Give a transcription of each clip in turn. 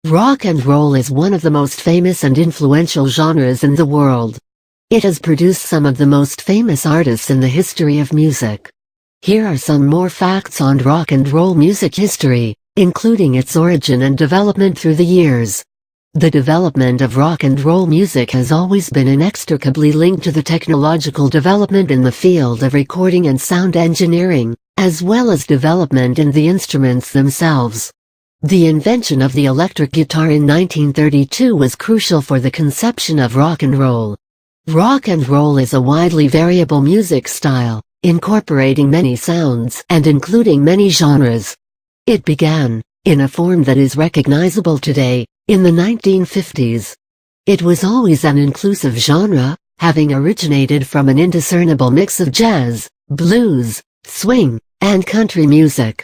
Rock and roll is one of the most famous and influential genres in the world. It has produced some of the most famous artists in the history of music. Here are some more facts on rock and roll music history, including its origin and development through the years. The development of rock and roll music has always been inextricably linked to the technological development in the field of recording and sound engineering, as well as development in the instruments themselves. The invention of the electric guitar in 1932 was crucial for the conception of rock and roll. Rock and roll is a widely variable music style, incorporating many sounds and including many genres. It began, in a form that is recognizable today, in the 1950s. It was always an inclusive genre, having originated from an indiscernible mix of jazz, blues, swing, and country music.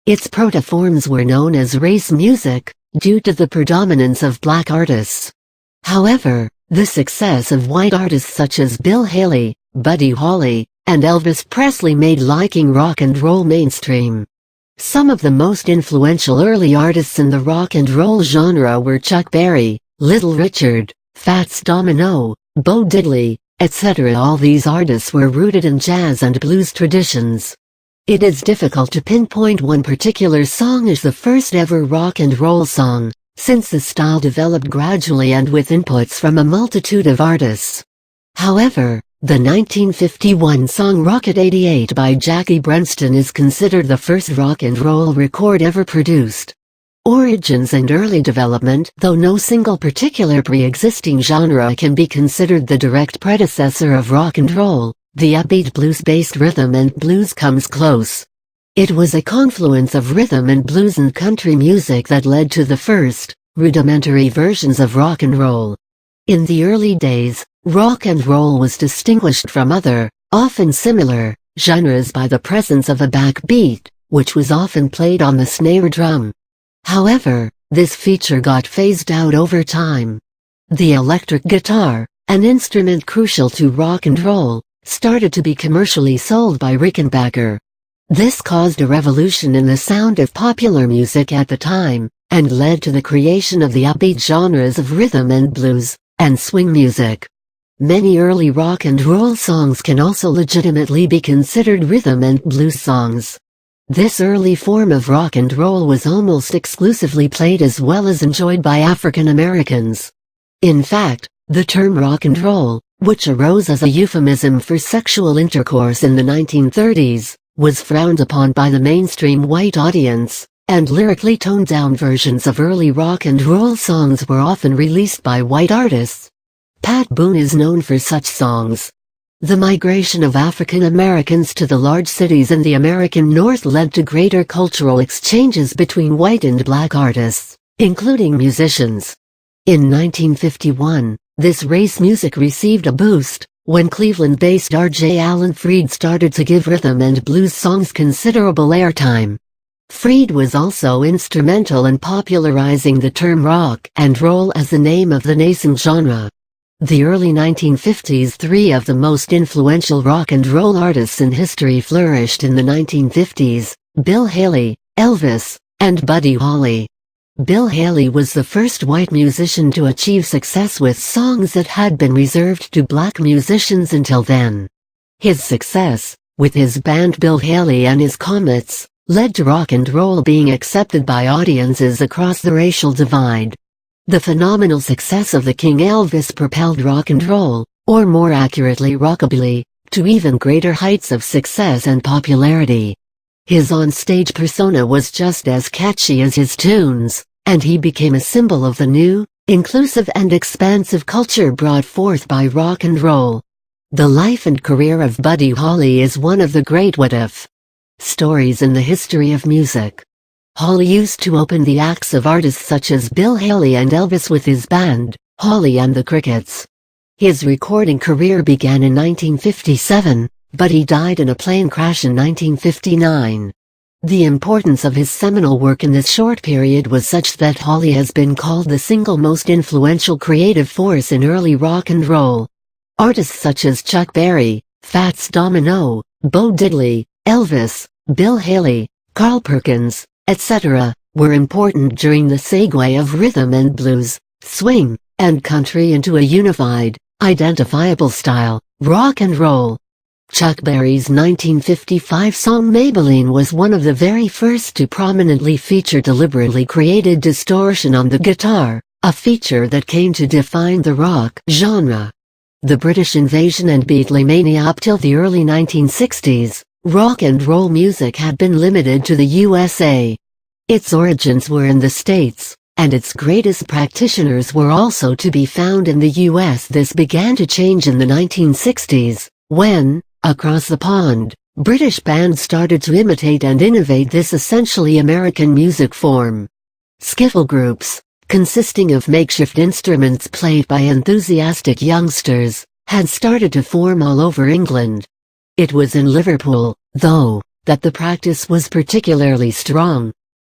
Its protoforms were known as race music, due to the predominance of black artists. However, the success of white artists such as Bill Haley, Buddy Holly, and Elvis Presley made liking rock and roll mainstream. Some of the most influential early artists in the rock and roll genre were Chuck Berry, Little Richard, Fats Domino, Bo Diddley, etc. All these artists were rooted in jazz and blues traditions. It is difficult to pinpoint one particular song as the first ever rock and roll song, since the style developed gradually and with inputs from a multitude of artists. However, the 1951 song Rocket 88 by Jackie Brenston is considered the first rock and roll record ever produced. Origins and early development. Though no single particular pre-existing genre can be considered the direct predecessor of rock and roll, the upbeat blues-based rhythm and blues comes close. It was a confluence of rhythm and blues and country music that led to the first, rudimentary versions of rock and roll. In the early days, rock and roll was distinguished from other, often similar, genres by the presence of a backbeat, which was often played on the snare drum. However, this feature got phased out over time. The electric guitar, an instrument crucial to rock and roll, started to be commercially sold by Rickenbacker. This caused a revolution in the sound of popular music at the time, and led to the creation of the upbeat genres of rhythm and blues, and swing music. Many early rock and roll songs can also legitimately be considered rhythm and blues songs. This early form of rock and roll was almost exclusively played as well as enjoyed by African Americans. In fact, the term rock and roll, which arose as a euphemism for sexual intercourse in the 1930s, was frowned upon by the mainstream white audience, and lyrically toned-down versions of early rock and roll songs were often released by white artists. Pat Boone is known for such songs. The migration of African Americans to the large cities in the American North led to greater cultural exchanges between white and black artists, including musicians. In 1951, this race music received a boost, when Cleveland-based R.J. Allen Freed started to give rhythm and blues songs considerable airtime. Freed was also instrumental in popularizing the term rock and roll as the name of the nascent genre. The early 1950s. Three of the most influential rock and roll artists in history flourished in the 1950s, Bill Haley, Elvis, and Buddy Holly. Bill Haley was the first white musician to achieve success with songs that had been reserved to black musicians until then. His success, with his band Bill Haley and his Comets, led to rock and roll being accepted by audiences across the racial divide. The phenomenal success of the King Elvis propelled rock and roll, or more accurately rockabilly, to even greater heights of success and popularity. His on-stage persona was just as catchy as his tunes, and he became a symbol of the new, inclusive and expansive culture brought forth by rock and roll. The life and career of Buddy Holly is one of the great what-if stories in the history of music. Holly used to open the acts of artists such as Bill Haley and Elvis with his band, Holly and the Crickets. His recording career began in 1957, but he died in a plane crash in 1959. The importance of his seminal work in this short period was such that Holly has been called the single most influential creative force in early rock and roll. Artists such as Chuck Berry, Fats Domino, Bo Diddley, Elvis, Bill Haley, Carl Perkins, etc., were important during the segue of rhythm and blues, swing, and country into a unified, identifiable style, rock and roll. Chuck Berry's 1955 song Maybelline was one of the very first to prominently feature deliberately created distortion on the guitar, a feature that came to define the rock genre. The British invasion and Beatlemania. Up till the early 1960s, rock and roll music had been limited to the USA. Its origins were in the States, and its greatest practitioners were also to be found in the US. This began to change in the 1960s, when, across the pond, British bands started to imitate and innovate this essentially American music form. Skiffle groups, consisting of makeshift instruments played by enthusiastic youngsters, had started to form all over England. It was in Liverpool, though, that the practice was particularly strong.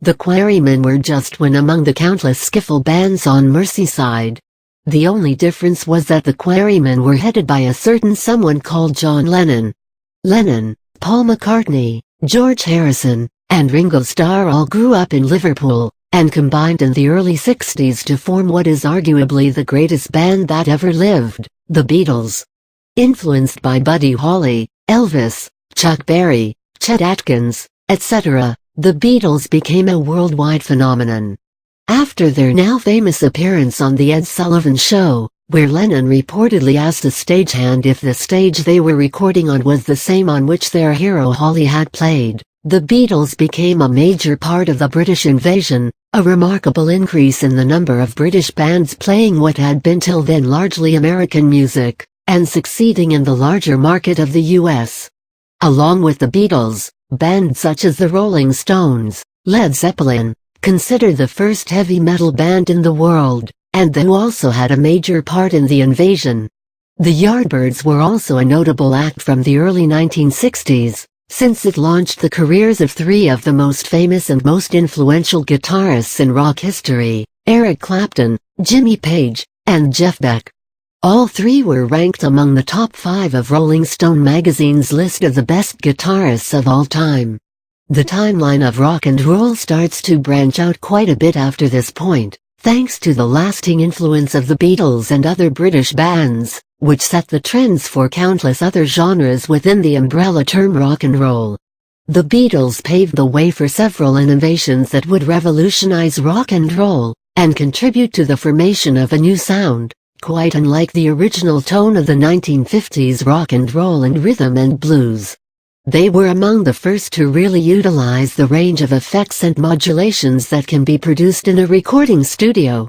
The Quarrymen were just one among the countless skiffle bands on Merseyside. The only difference was that the Quarrymen were headed by a certain someone called John Lennon. Lennon, Paul McCartney, George Harrison, and Ringo Starr all grew up in Liverpool, and combined in the early 60s to form what is arguably the greatest band that ever lived, the Beatles. Influenced by Buddy Holly, Elvis, Chuck Berry, Chet Atkins, etc., the Beatles became a worldwide phenomenon. After their now famous appearance on The Ed Sullivan Show, where Lennon reportedly asked a stagehand if the stage they were recording on was the same on which their hero Holly had played, the Beatles became a major part of the British invasion, a remarkable increase in the number of British bands playing what had been till then largely American music, and succeeding in the larger market of the US. Along with the Beatles, bands such as the Rolling Stones, Led Zeppelin, considered the first heavy metal band in the world, and who also had a major part in the invasion. The Yardbirds were also a notable act from the early 1960s, since it launched the careers of three of the most famous and most influential guitarists in rock history, Eric Clapton, Jimmy Page, and Jeff Beck. All three were ranked among the top 5 of Rolling Stone magazine's list of the best guitarists of all time. The timeline of rock and roll starts to branch out quite a bit after this point, thanks to the lasting influence of the Beatles and other British bands, which set the trends for countless other genres within the umbrella term rock and roll. The Beatles paved the way for several innovations that would revolutionize rock and roll, and contribute to the formation of a new sound, quite unlike the original tone of the 1950s rock and roll and rhythm and blues. They were among the first to really utilize the range of effects and modulations that can be produced in a recording studio.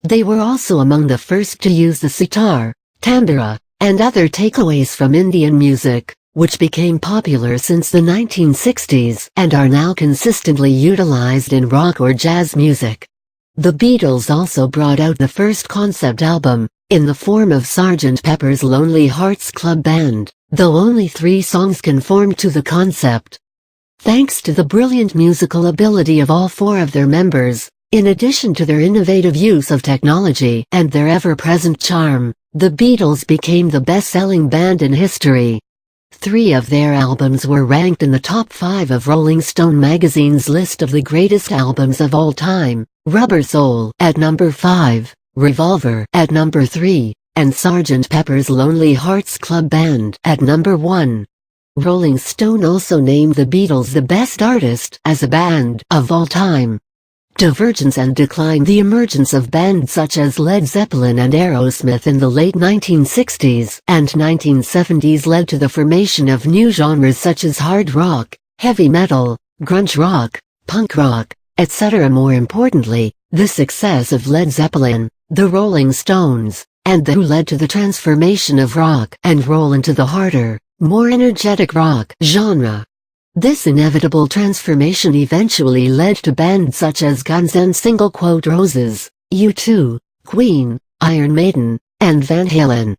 They were also among the first to use the sitar, tambura, and other takeaways from Indian music, which became popular since the 1960s and are now consistently utilized in rock or jazz music. The Beatles also brought out the first concept album, in the form of Sgt. Pepper's Lonely Hearts Club Band, though only 3 songs conformed to the concept. Thanks to the brilliant musical ability of all 4 of their members, in addition to their innovative use of technology and their ever-present charm, the Beatles became the best-selling band in history. 3 of their albums were ranked in the top 5 of Rolling Stone magazine's list of the greatest albums of all time, Rubber Soul at number 5, Revolver at number 3, and Sgt. Pepper's Lonely Hearts Club Band at number 1. Rolling Stone also named the Beatles the best artist as a band of all time. Divergence and decline. The emergence of bands such as Led Zeppelin and Aerosmith in the late 1960s and 1970s led to the formation of new genres such as hard rock, heavy metal, grunge rock, punk rock, etc. More importantly, the success of Led Zeppelin, the Rolling Stones, and the Who led to the transformation of rock and roll into the harder, more energetic rock genre. This inevitable transformation eventually led to bands such as Guns N' Roses, U2, Queen, Iron Maiden, and Van Halen.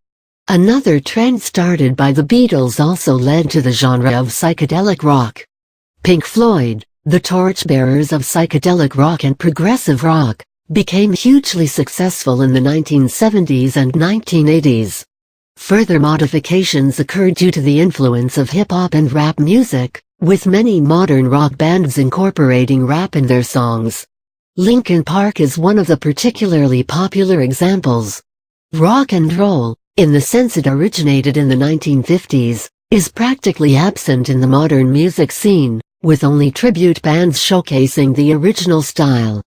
Another trend started by the Beatles also led to the genre of psychedelic rock. Pink Floyd, the torchbearers of psychedelic rock and progressive rock, became hugely successful in the 1970s and 1980s. Further modifications occurred due to the influence of hip-hop and rap music, with many modern rock bands incorporating rap in their songs. Linkin Park is one of the particularly popular examples. Rock and roll, in the sense it originated in the 1950s, is practically absent in the modern music scene, with only tribute bands showcasing the original style.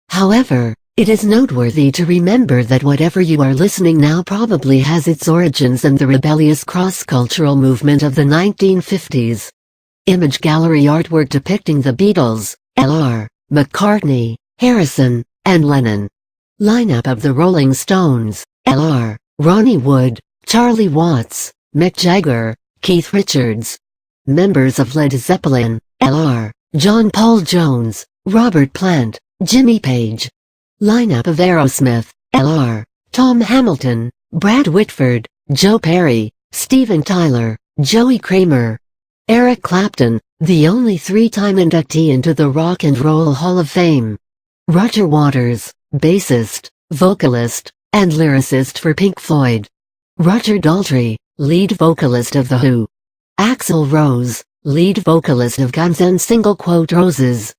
However, it is noteworthy to remember that whatever you are listening now probably has its origins in the rebellious cross-cultural movement of the 1950s. Image gallery artwork depicting the Beatles, L.R., McCartney, Harrison, and Lennon. Lineup of the Rolling Stones, L.R., Ronnie Wood, Charlie Watts, Mick Jagger, Keith Richards. Members of Led Zeppelin, L.R., John Paul Jones, Robert Plant, Jimmy Page. Lineup of Aerosmith, L.R., Tom Hamilton, Brad Whitford, Joe Perry, Steven Tyler, Joey Kramer. Eric Clapton, the only three-time inductee into the Rock and Roll Hall of Fame. Roger Waters, bassist, vocalist, and lyricist for Pink Floyd. Roger Daltrey, lead vocalist of The Who. Axl Rose, lead vocalist of Guns N' Roses.